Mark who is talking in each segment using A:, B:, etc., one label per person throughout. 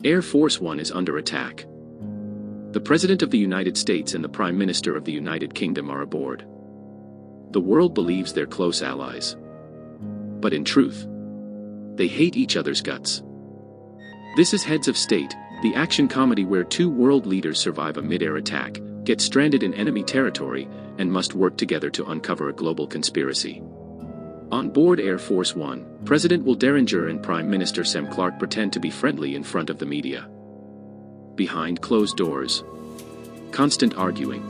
A: Air Force One is under attack. The President of the United States and the Prime Minister of the United Kingdom are aboard. The world believes they're close allies. But in truth, they hate each other's guts. This is Heads of State, the action comedy where two world leaders survive a mid-air attack, get stranded in enemy territory, and must work together to uncover a global conspiracy. On board Air Force One, President Will Derringer and Prime Minister Sam Clark pretend to be friendly in front of the media. Behind closed doors, constant arguing.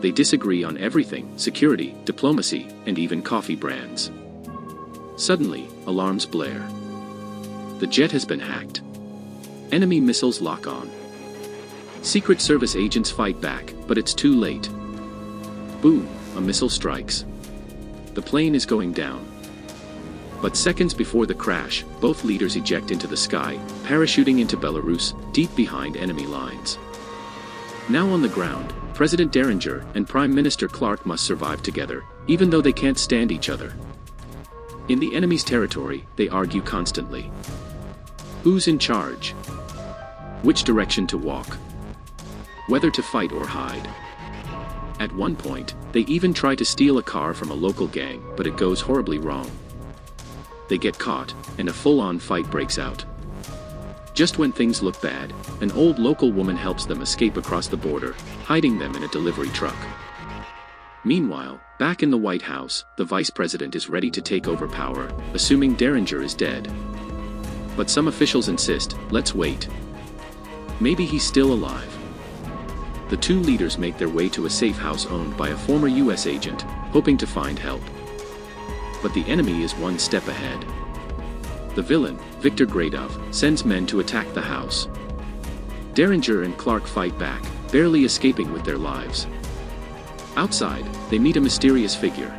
A: They disagree on everything: security, diplomacy, and even coffee brands. Suddenly, alarms blare. The jet has been hacked. Enemy missiles lock on. Secret Service agents fight back, but it's too late. Boom, a missile strikes. The plane is going down. But seconds before the crash, both leaders eject into the sky, parachuting into Belarus, deep behind enemy lines. Now on the ground, President Derringer and Prime Minister Clark must survive together, even though they can't stand each other. In the enemy's territory, they argue constantly. Who's in charge? Which direction to walk? Whether to fight or hide. At one point, they even try to steal a car from a local gang, but it goes horribly wrong. They get caught, and a full-on fight breaks out. Just when things look bad, an old local woman helps them escape across the border, hiding them in a delivery truck. Meanwhile, back in the White House, the Vice President is ready to take over power, assuming Derringer is dead. But some officials insist, let's wait. Maybe he's still alive. The two leaders make their way to a safe house owned by a former US agent, hoping to find help. But the enemy is one step ahead. The villain, Viktor Gradov, sends men to attack the house. Derringer and Clark fight back, barely escaping with their lives. Outside, they meet a mysterious figure.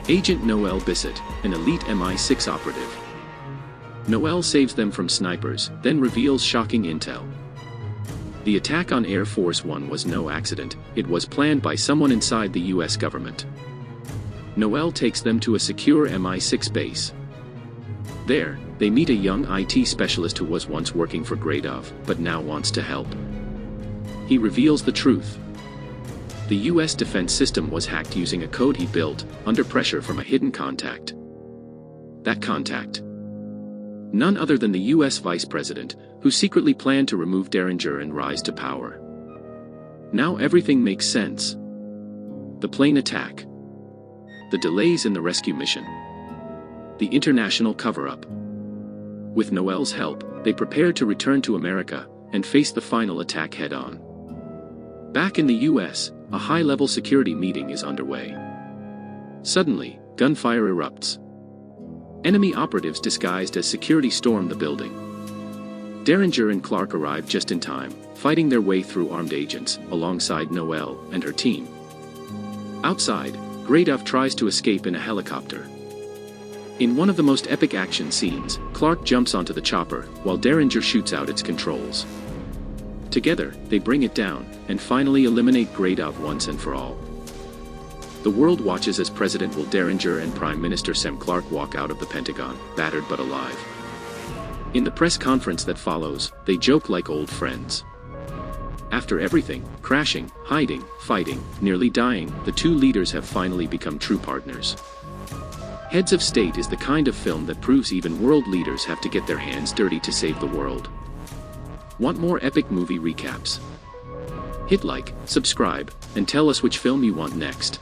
A: Agent Noel Bissett, an elite MI6 operative. Noel saves them from snipers, then reveals shocking intel. The attack on Air Force One was no accident, it was planned by someone inside the US government. Noel takes them to a secure MI6 base. There, they meet a young IT specialist who was once working for Gradov, but now wants to help. He reveals the truth. The US defense system was hacked using a code he built, under pressure from a hidden contact. That contact? None other than the US Vice President, who secretly planned to remove Derringer and rise to power. Now everything makes sense. The plane attack. The delays in the rescue mission. The international cover-up. With Noel's help, they prepare to return to America, and face the final attack head-on. Back in the US, a high-level security meeting is underway. Suddenly, gunfire erupts. Enemy operatives disguised as security storm the building. Derringer and Clark arrive just in time, fighting their way through armed agents, alongside Noel and her team. Outside, Gradov tries to escape in a helicopter. In one of the most epic action scenes, Clark jumps onto the chopper, while Derringer shoots out its controls. Together, they bring it down, and finally eliminate Gradov once and for all. The world watches as President Will Derringer and Prime Minister Sam Clark walk out of the Pentagon, battered but alive. In the press conference that follows, they joke like old friends. After everything, crashing, hiding, fighting, nearly dying, the two leaders have finally become true partners. Heads of State is the kind of film that proves even world leaders have to get their hands dirty to save the world. Want more epic movie recaps? Hit like, subscribe, and tell us which film you want next.